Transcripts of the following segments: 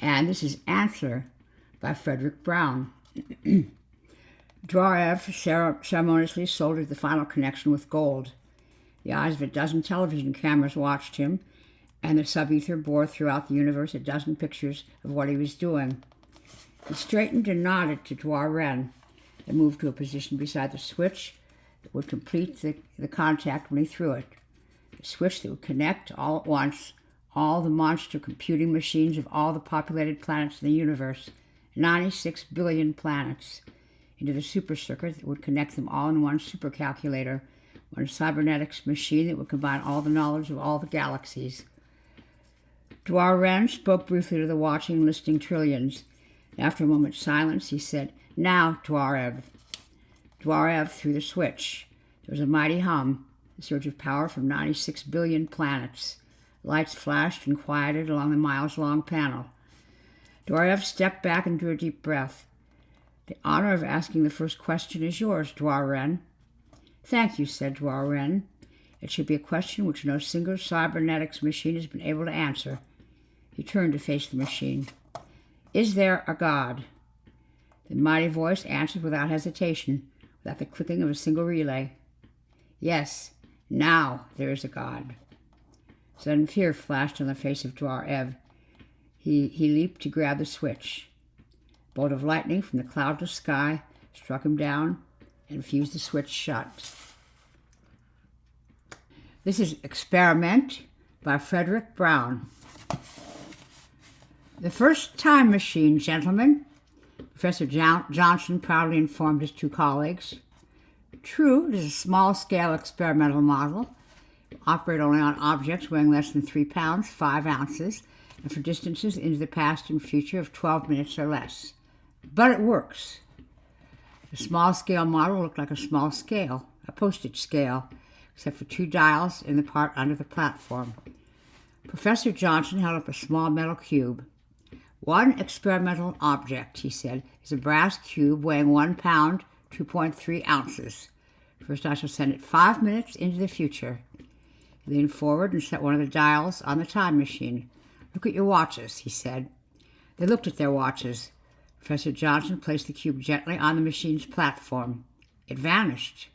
And this is Answer by Fredric Brown. Dwarf ceremoniously soldered the final connection with gold. The eyes of a dozen television cameras watched him, and the sub-ether bore throughout the universe a dozen pictures of what he was doing. He straightened and nodded to Dwarf and moved to a position beside the switch that would complete the contact when he threw it. The switch that would connect all at once all the monster computing machines of all the populated planets in the universe, 96 billion planets, into the supercircuit that would connect them all in one supercalculator, one cybernetics machine that would combine all the knowledge of all the galaxies. Dwarf spoke briefly to the watching, listening trillions. After a moment's silence, he said, "Now, Dwarf." Dwarf threw the switch. There was a mighty hum, a surge of power from 96 billion planets. Lights flashed and quieted along the miles-long panel. Dwarf stepped back and drew a deep breath. "The honor of asking the first question is yours, Dwarf." "Thank you," said Dwarf. "It should be a question which no single cybernetics machine has been able to answer." He turned to face the machine. "Is there a God?" The mighty voice answered without hesitation, without the clicking of a single relay. "Yes, now there is a God." Sudden fear flashed on the face of Dwarf. He leaped to grab the switch. A bolt of lightning from the cloudless sky struck him down and fused the switch shut. This is Experiment by Fredric Brown. "The first time machine, gentlemen," Professor Johnson proudly informed his two colleagues. "True, it is a small-scale experimental model. It will operate only on objects weighing less than 3 pounds, 5 ounces, and for distances into the past and future of 12 minutes or less. But it works." The small-scale model looked like a small scale, a postage scale, except for 2 dials in the part under the platform. Professor Johnson held up a small metal cube. "One experimental object," he said, "is a brass cube weighing 1 pound, 2.3 ounces. First I shall send it 5 minutes into the future." He leaned forward and set one of the dials on the time machine. "Look at your watches," he said. They looked at their watches. Professor Johnson placed the cube gently on the machine's platform. It vanished.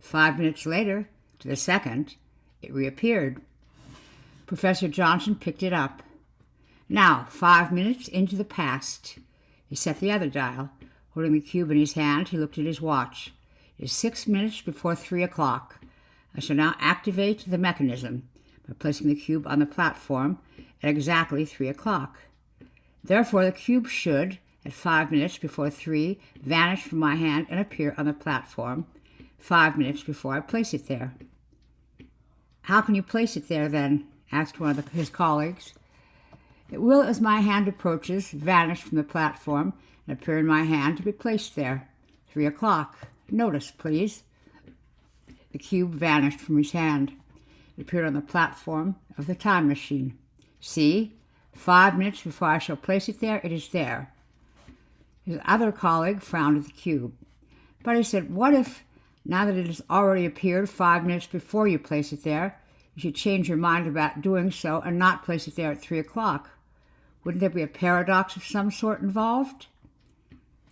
5 minutes later, to the second, it reappeared. Professor Johnson picked it up. "Now, 5 minutes into the past." He set the other dial. Holding the cube in his hand, he looked at his watch. "It is 6 minutes before 3 o'clock. I shall now activate the mechanism by placing the cube on the platform at exactly 3 o'clock. Therefore, the cube should, at 5 minutes before 3, vanish from my hand and appear on the platform 5 minutes before I place it there." "How can you place it there, then?" asked one of his colleagues. "It will, as my hand approaches, vanish from the platform and appear in my hand to be placed there. 3 o'clock. Notice, please." The cube vanished from his hand. It appeared on the platform of the time machine. "See? 5 minutes before I shall place it there, it is there." His other colleague frowned at the cube. "But," he said, "what if, now that it has already appeared 5 minutes before you place it there, you should change your mind about doing so and not place it there at 3 o'clock? Wouldn't there be a paradox of some sort involved?"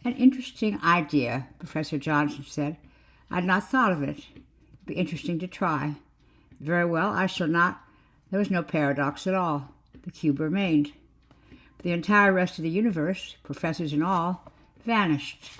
"An interesting idea," Professor Johnson said. "I had not thought of it. It'd be interesting to try." "Very well, I shall not." There was no paradox at all. The cube remained. But the entire rest of the universe, professors and all, vanished.